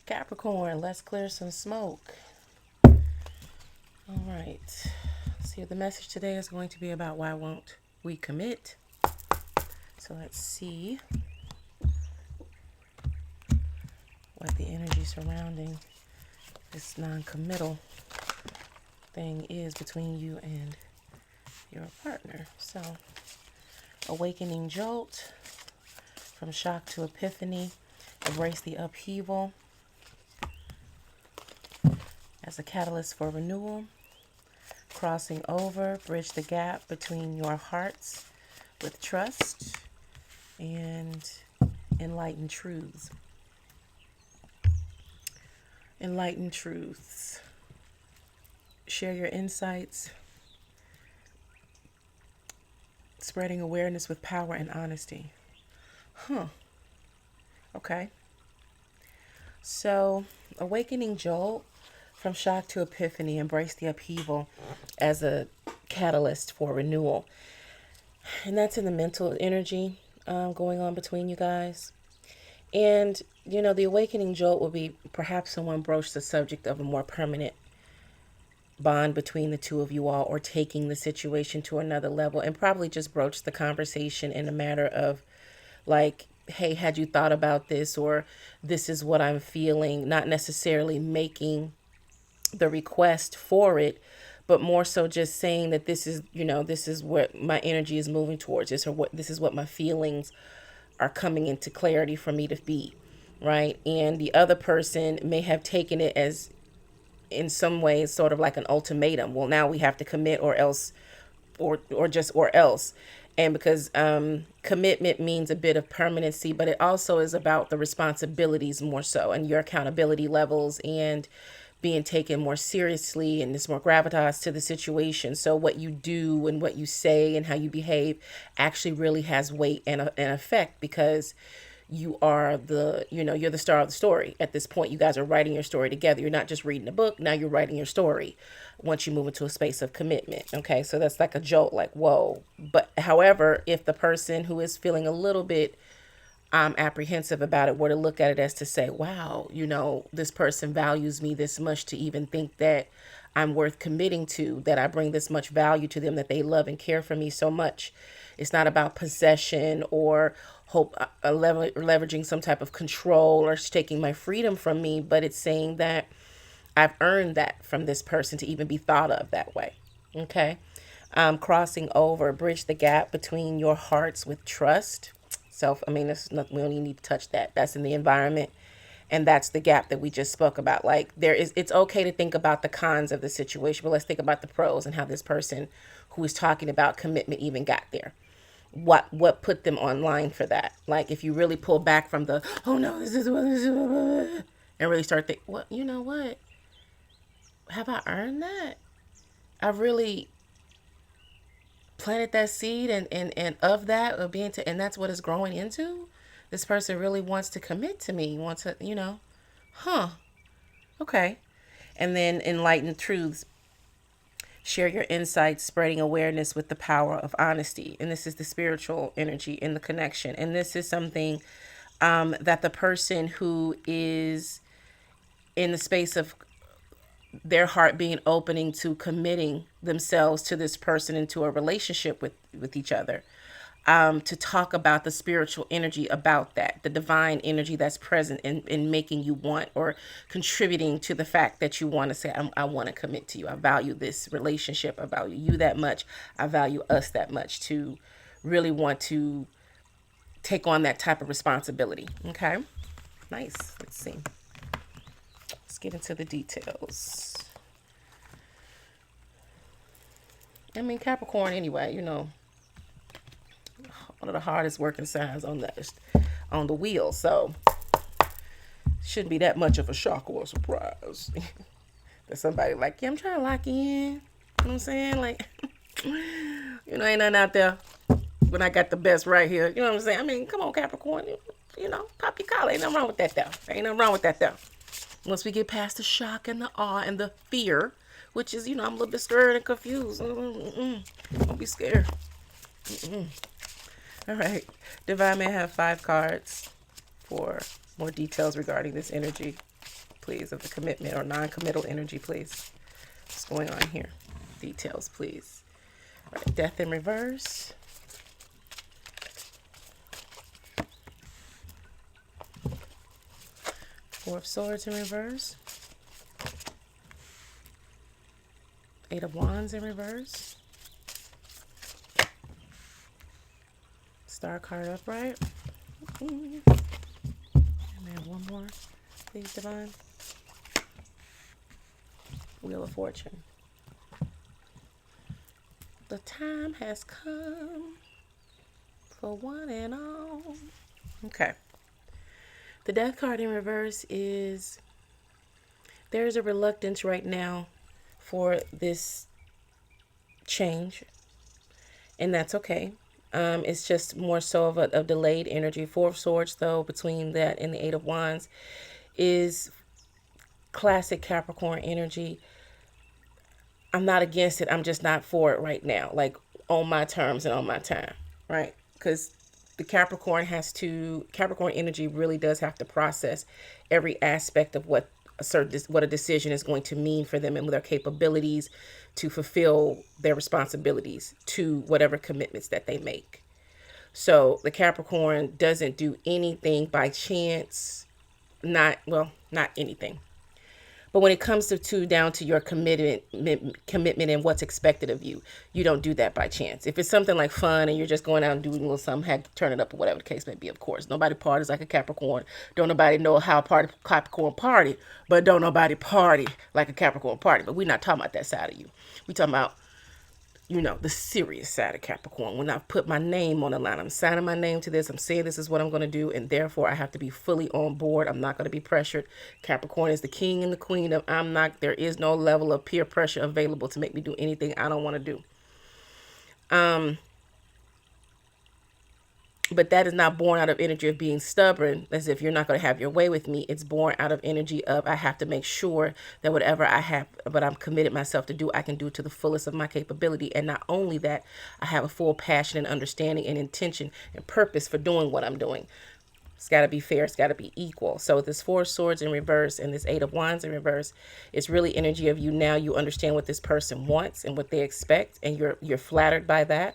Capricorn, let's clear some smoke. All right. Let's see, the message today is going to be about why won't we commit. So let's see what the energy surrounding this non-committal thing is between you and your partner. So, awakening jolt, from shock to epiphany, embrace the upheaval as a catalyst for renewal, crossing over, bridge the gap between your hearts with trust, and enlighten truths. Enlighten truths. Share your insights, spreading awareness with power and honesty. Okay. So, awakening jolt, from shock to epiphany, embrace the upheaval as a catalyst for renewal. And that's in the mental energy going on between you guys. And, the awakening jolt will be perhaps someone broached the subject of a more permanent bond between the two of you all, or taking the situation to another level, and probably just broached the conversation in a matter of like, hey, had you thought about this, or this is what I'm feeling, not necessarily making the request for it, but more so just saying that this is what my energy is moving towards, this is what my feelings are coming into clarity for me to be, right? And the other person may have taken it as, in some ways, sort of like an ultimatum. Well, now we have to commit, or else, or just or else. And because commitment means a bit of permanency, but it also is about the responsibilities more so, and your accountability levels, and being taken more seriously, and there's more gravitas to the situation. So what you do and what you say and how you behave actually really has weight and an effect, because you are you're the star of the story. At this point, you guys are writing your story together. You're not just reading a book. Now you're writing your story once you move into a space of commitment. Okay, so that's like a jolt, like, whoa. But however, if the person who is feeling a little bit apprehensive about it were to look at it as to say, wow, this person values me this much to even think that I'm worth committing to, that I bring this much value to them, that they love and care for me so much. It's not about possession or leveraging some type of control or taking my freedom from me, but it's saying that I've earned that from this person to even be thought of that way. Okay. Crossing over, bridge the gap between your hearts with trust. There's nothing, we don't even need to touch that. That's in the environment. And that's the gap that we just spoke about. Like, it's okay to think about the cons of the situation, but let's think about the pros and how this person who is talking about commitment even got there. What put them online for that? Like, if you really pull back from the, oh no, this is and really start thinking, what, what? Have I earned that? I really planted that seed, and of that, of being to, and that's what it's growing into. This person really wants to commit to me, wants to, okay. And then enlighten truths. Share your insights, spreading awareness with the power of honesty. And this is the spiritual energy in the connection. And this is something that the person who is in the space of their heart being opening to committing themselves to this person, into a relationship with each other, to talk about the spiritual energy about that, the divine energy that's present in making you want, or contributing to the fact that you want to say, I want to commit to you. I value this relationship. I value you that much. I value us that much, to really want to take on that type of responsibility. Okay. Nice. Let's see. Let's get into the details. Capricorn, anyway, one of the hardest working signs on the wheel. So shouldn't be that much of a shock or a surprise that somebody like, yeah, I'm trying to lock in. You know what I'm saying? Like, ain't nothing out there when I got the best right here. You know what I'm saying? Come on, Capricorn. Pop your collar. Ain't nothing wrong with that though. Ain't nothing wrong with that though. Once we get past the shock and the awe and the fear, which is, I'm a little bit scared and confused. Don't be scared. All right. Divine may have 5 cards for more details regarding this energy. please, of the commitment or non-committal energy, please. What's going on here? Details, please. All right, Death in reverse. Four of Swords in reverse. Eight of Wands in reverse. Star card upright. And then one more, please, Divine. Wheel of Fortune. The time has come for one and all. Okay. The Death card in reverse is there's a reluctance right now for this change, and that's okay. It's just more so of a delayed energy. Four of Swords, though, between that and the Eight of Wands is classic Capricorn energy. I'm not against it. I'm just not for it right now, like on my terms and on my time, right? Because the Capricorn energy really does have to process every aspect of what a decision is going to mean for them and their capabilities to fulfill their responsibilities to whatever commitments that they make. So the Capricorn doesn't do anything by chance, not anything. But when it comes down to your commitment and what's expected of you, you don't do that by chance. If it's something like fun and you're just going out and doing a little something, heck, turn it up or whatever the case may be, of course. Nobody parties like a Capricorn. Don't nobody know how Capricorn party, but don't nobody party like a Capricorn party. But we're not talking about that side of you. We talking about, the serious side of Capricorn. When I put my name on the line, I'm signing my name to this. I'm saying this is what I'm going to do. And therefore, I have to be fully on board. I'm not going to be pressured. Capricorn is the king and the queen of there is no level of peer pressure available to make me do anything I don't want to do. But that is not born out of energy of being stubborn, as if you're not going to have your way with me. It's born out of energy of I have to make sure that whatever I have, but I'm committed myself to do, I can do to the fullest of my capability. And not only that, I have a full passion and understanding and intention and purpose for doing what I'm doing. It's got to be fair. It's got to be equal. So this Four of Swords in reverse and this Eight of Wands in reverse, it's really energy of you now. You understand what this person wants and what they expect, and you're flattered by that.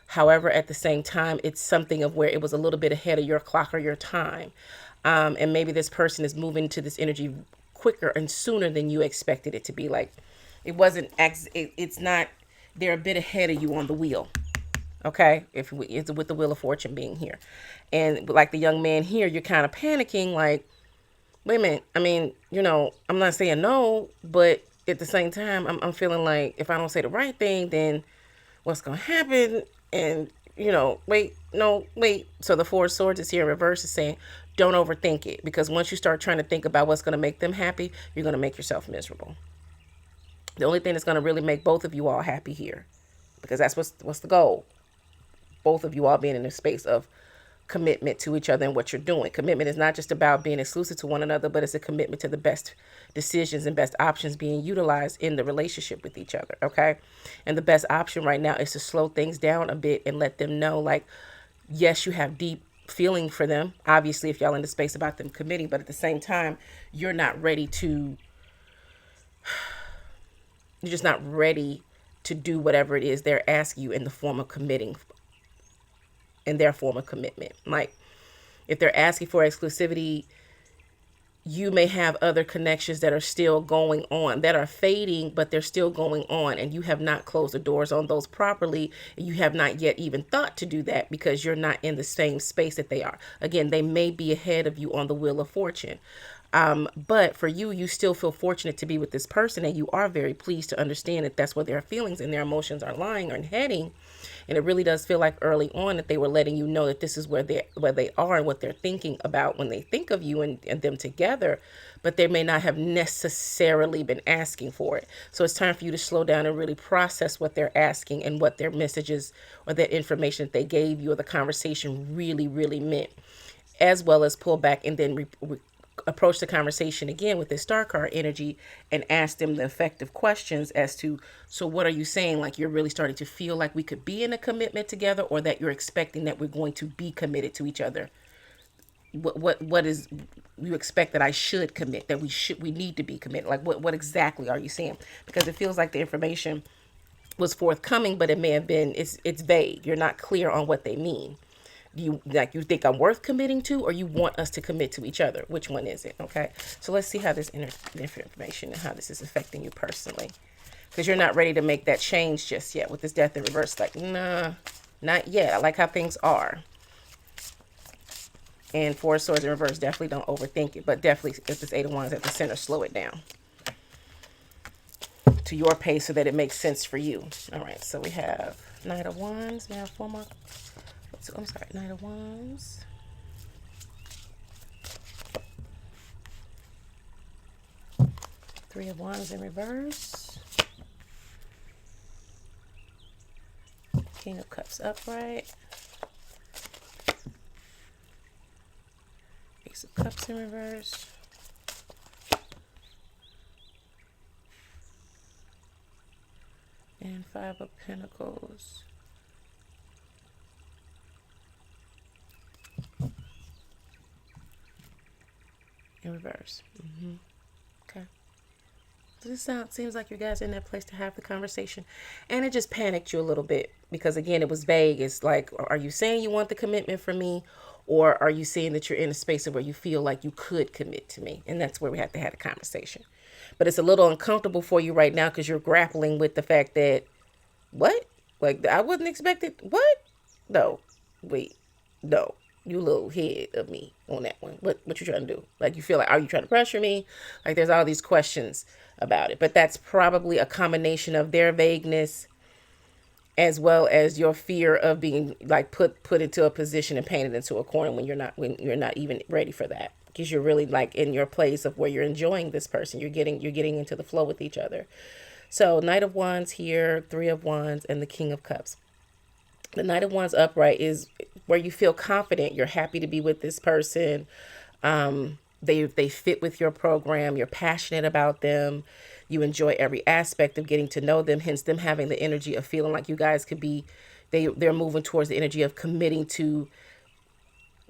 However, at the same time, it's something of where it was a little bit ahead of your clock or your time. And maybe this person is moving to this energy quicker and sooner than you expected it to be. Like it's not, they're a bit ahead of you on the wheel. Okay. It's with the Wheel of Fortune being here. And like the young man here, you're kind of panicking like, wait a minute. I mean, I'm not saying no, but at the same time, I'm feeling like if I don't say the right thing, then what's going to happen? And, wait. So the Four of Swords is here in reverse is saying, don't overthink it. Because once you start trying to think about what's going to make them happy, you're going to make yourself miserable. The only thing that's going to really make both of you all happy here, because that's what's the goal. Both of you all being in a space of commitment to each other and what you're doing. Commitment is not just about being exclusive to one another, but it's a commitment to the best decisions and best options being utilized in the relationship with each other. Okay. And the best option right now is to slow things down a bit and let them know, like, yes, you have deep feeling for them. Obviously, if y'all in the space about them committing, but at the same time, you're just not ready to do whatever it is they're asking you in the form of committing, in their form of commitment. Like if they're asking for exclusivity, you may have other connections that are still going on, that are fading, but they're still going on. And you have not closed the doors on those properly. And you have not yet even thought to do that because you're not in the same space that they are. Again, they may be ahead of you on the Wheel of Fortune. But for you, you still feel fortunate to be with this person, and you are very pleased to understand that that's where their feelings and their emotions are lying or heading. And it really does feel like early on that they were letting you know that this is where they are and what they're thinking about when they think of you and them together, but they may not have necessarily been asking for it. So it's time for you to slow down and really process what they're asking and what their messages or that information that they gave you or the conversation really, really meant, as well as pull back and then approach the conversation again with this star card energy and ask them the effective questions as to, so what are you saying? Like you're really starting to feel like we could be in a commitment together, or that you're expecting that we're going to be committed to each other, what is you expect that I should commit, that we need to be committed? Like what exactly are you saying? Because it feels like the information was forthcoming, but it may have been it's vague. You're not clear on what they mean. You think I'm worth committing to, or you want us to commit to each other? Which one is it? Okay, so let's see how this information and how this is affecting you personally, because you're not ready to make that change just yet with this death in reverse. Like, nah, not yet. I like how things are. And Four of Swords in reverse, definitely don't overthink it, but definitely if this Eight of Wands at the center, slow it down to your pace so that it makes sense for you. All right, so we have Knight of Wands. We have four more. I'm sorry, Knight of Wands. Three of Wands in reverse. King of Cups upright. Ace of Cups in reverse. And Five of Pentacles in reverse. Okay. So this seems like you guys are in that place to have the conversation. And it just panicked you a little bit because, again, it was vague. It's like, are you saying you want the commitment from me? Or are you saying that you're in a space of where you feel like you could commit to me? And that's where we have to have a conversation. But it's a little uncomfortable for you right now because you're grappling with the fact that, what? Like, I wasn't expected. What? No. Wait. No. You little head of me on that one. What you trying to do? Like, you feel like, are you trying to pressure me? Like, there's all these questions about it. But that's probably a combination of their vagueness as well as your fear of being like put into a position and painted into a corner when you're not even ready for that, because you're really like in your place of where you're enjoying this person. You're getting into the flow with each other. So Knight of Wands here, Three of Wands, and the King of Cups. The Knight of Wands upright is where you feel confident. You're happy to be with this person. They fit with your program. You're passionate about them. You enjoy every aspect of getting to know them, hence them having the energy of feeling like you guys could be, they're moving towards the energy of committing to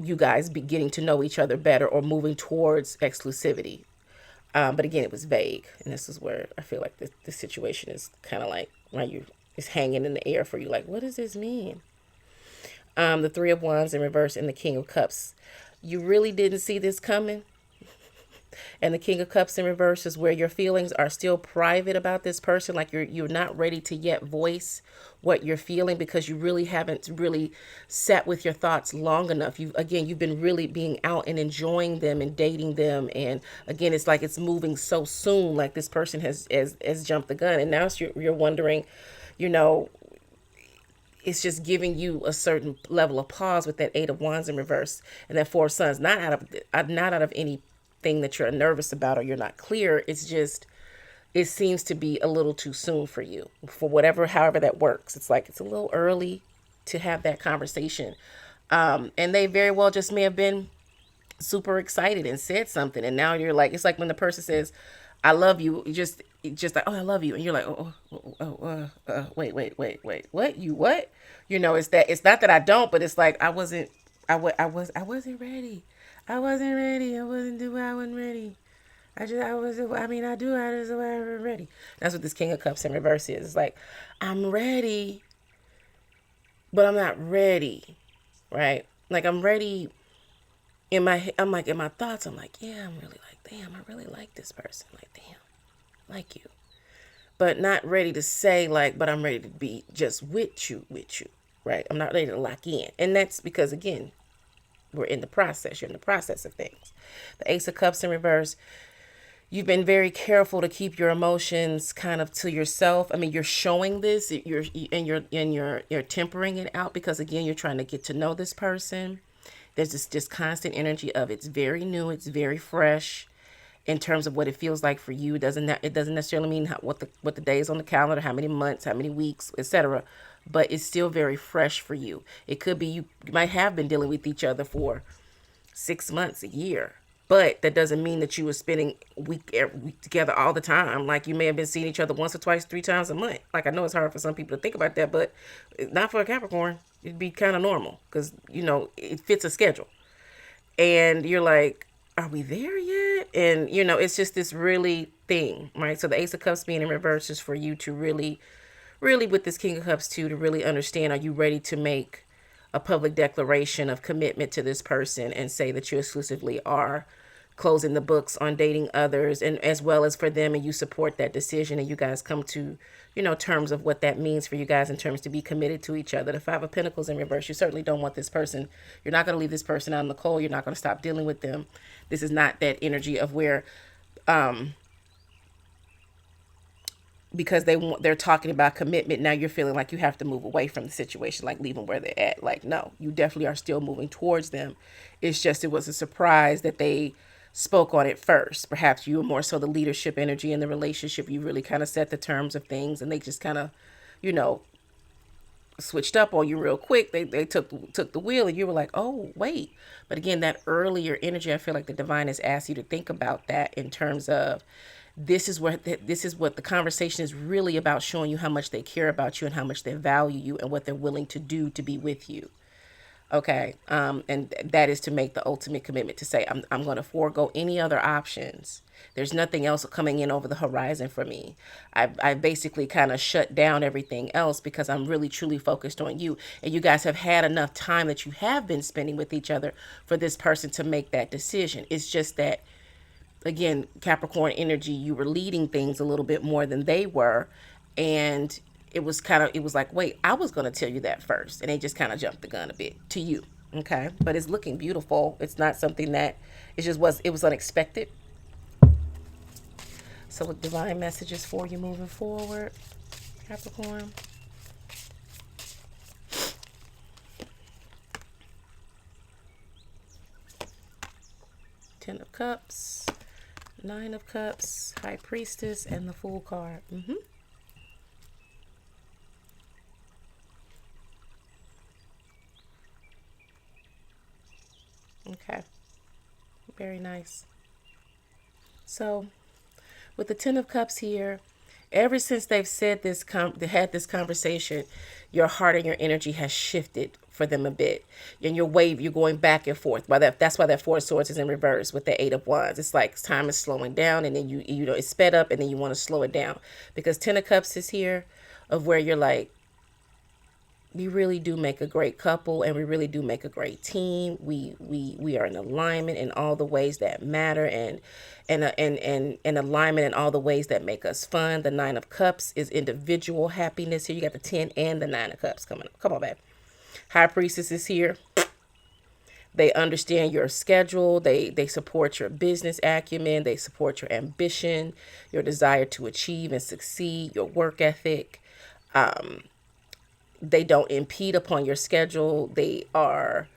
you guys be getting to know each other better or moving towards exclusivity. But again, it was vague. And this is where I feel like the situation is kind of like, right, it's hanging in the air for you. Like, what does this mean? The Three of Wands in reverse and the King of Cups. You really didn't see this coming. And the King of Cups in reverse is where your feelings are still private about this person. Like you're not ready to yet voice what you're feeling because you really haven't really sat with your thoughts long enough. You've been really being out and enjoying them and dating them. And again, it's like it's moving so soon, like this person has jumped the gun. And now you're wondering, it's just giving you a certain level of pause with that Eight of Wands in reverse and that Four of Sons, not out of anything that you're nervous about or you're not clear. It's just, it seems to be a little too soon for you, for however that works. It's like it's a little early to have that conversation. And they very well just may have been super excited and said something, and now you're like, it's like when the person says, "I love you," just like, "Oh, I love you," and you're like, wait, what? You what? It's not that I don't, but it's like I wasn't ready. I wasn't ready. I wasn't ready. I wasn't ready. That's what this King of Cups in reverse is. It's like, I'm ready, but I'm not ready, right? Like I'm ready in my thoughts. I'm like, yeah, I'm really like, damn, I really like this person. Like, damn, like you. But not ready to say like, but I'm ready to be just with you, right? I'm not ready to lock in. And that's because, again, we're in the process. You're in the process of things. The Ace of Cups in reverse. You've been very careful to keep your emotions kind of to yourself. I mean, you're showing this, you're tempering it out because, again, you're trying to get to know this person. There's this constant energy of it's very new, it's very fresh in terms of what it feels like for you. It doesn't necessarily mean what the days on the calendar, how many months, how many weeks, etc. But it's still very fresh for you. It could be you might have been dealing with each other for 6 months, a year. But that doesn't mean that you were spending every week together all the time. Like you may have been seeing each other once or twice, 3 times a month. Like I know it's hard for some people to think about that, but not for a Capricorn. It'd be kind of normal because, it fits a schedule. and you're like, are we there yet? And it's just this really thing, right? So the Ace of Cups being in reverse is for you to really, really, with this King of Cups too, to really understand, are you ready to make a public declaration of commitment to this person and say that you exclusively are closing the books on dating others, and as well as for them, and you support that decision, and you guys come to terms of what that means for you guys in terms to be committed to each other. The Five of Pentacles in reverse, you certainly don't want this person, you're not going to leave this person out in the cold, you're not going to stop dealing with them. This is not that energy of where because they're talking about commitment, now you're feeling like you have to move away from the situation, like leave them where they're at. Like, no, you definitely are still moving towards them. It's just, it was a surprise that they spoke on it first. Perhaps you were more so the leadership energy in the relationship. You really kind of set the terms of things, and they just kind of, you know, switched up on you real quick. They took the wheel, and you were like, oh wait. But again, that earlier energy, I feel like the divine has asked you to think about that in terms of, this is what the conversation is really about, showing you how much they care about you and how much they value you and what they're willing to do to be with you. Okay. And that is to make the ultimate commitment to say, I'm going to forego any other options. There's nothing else coming in over the horizon for me. I basically kind of shut down everything else because I'm really truly focused on you. And you guys have had enough time that you have been spending with each other for this person to make that decision. It's just that, again, Capricorn energy, you were leading things a little bit more than they were. And it was like, wait, I was going to tell you that first. And they just kind of jumped the gun a bit to you. Okay. But it's looking beautiful. It's not something that it was unexpected. So with divine messages for you moving forward, Capricorn. Ten of Cups, Nine of Cups, High Priestess, and the Fool card. Okay. Very nice. So with the Ten of Cups here, ever since they've said they had this conversation, your heart and your energy has shifted for them a bit. And you're going back and forth. That's why that Four of Swords is in reverse with the Eight of Wands. It's like time is slowing down, and then it's sped up, and then you want to slow it down. Because Ten of Cups is here of where you're like, we really do make a great couple, and we really do make a great team. We are in alignment in all the ways that matter, and alignment in all the ways that make us fun. The Nine of Cups is individual happiness here. You got the 10 and the 9 of Cups coming up. Come on, babe. High Priestess is here. They understand your schedule. They support your business acumen. They support your ambition, your desire to achieve and succeed, your work ethic. They don't impede upon your schedule. They're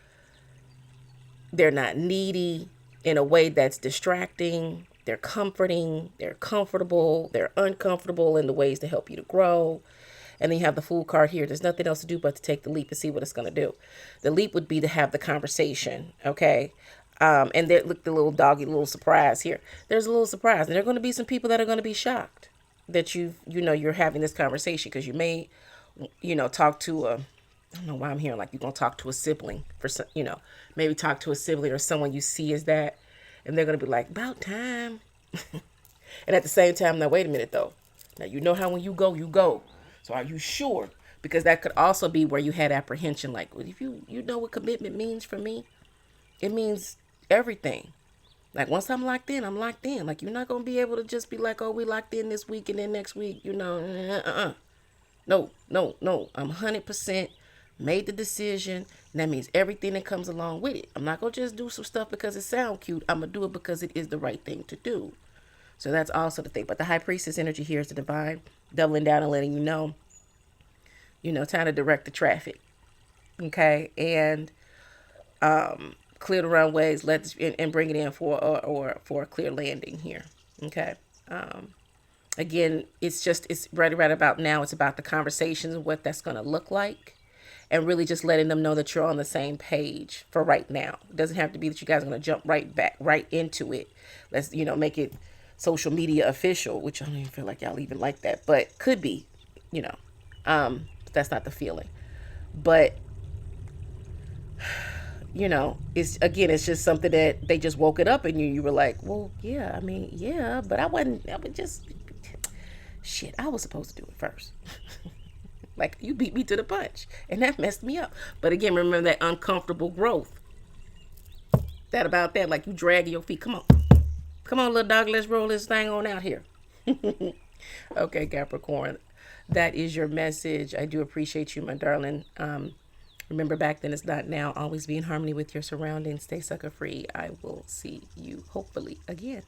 not needy in a way that's distracting. They're comforting. They're comfortable. They're uncomfortable in the ways to help you to grow. And then you have the Fool card here. There's nothing else to do but to take the leap and see what it's going to do. The leap would be to have the conversation. Okay. And look, the little doggy, little surprise here. There's a little surprise. And there are going to be some people that are going to be shocked that you're having this conversation, because you may talk to I don't know why I'm hearing like you're going to talk to a sibling for some, maybe talk to a sibling or someone you see as that. And they're going to be like, about time. And at the same time, now, wait a minute though. Now, you know how when you go, you go. So are you sure? Because that could also be where you had apprehension. Like, well, if you know what commitment means for me, it means everything. Like, once I'm locked in, I'm locked in. Like, you're not going to be able to just be like, oh, we locked in this week and then next week, No. I'm 100% made the decision. And that means everything that comes along with it. I'm not going to just do some stuff because it sounds cute. I'm going to do it because it is the right thing to do. So that's also the thing. But the High Priestess energy here is the divine, doubling down and letting you know, trying to direct the traffic. Okay. And clear the runways, and bring it in for a clear landing here. Okay. Again, it's right about now. It's about the conversations and what that's going to look like, and really just letting them know that you're on the same page for right now. It doesn't have to be that you guys are going to jump right into it. Let's, make it social media official, which I don't even feel like y'all even like that, but could be, that's not the feeling. But you know, it's just something that they just woke it up in you. You were like, well, yeah, I mean, yeah, but I would just, shit, I was supposed to do it first. Like, you beat me to the punch, and that messed me up. But again, remember that uncomfortable growth. That about that, like you dragging your feet. Come on. Come on, little dog, let's roll this thing on out here. Okay, Capricorn. That is your message. I do appreciate you, my darling. Remember, back then is not now. Always be in harmony with your surroundings. Stay sucker free. I will see you hopefully again.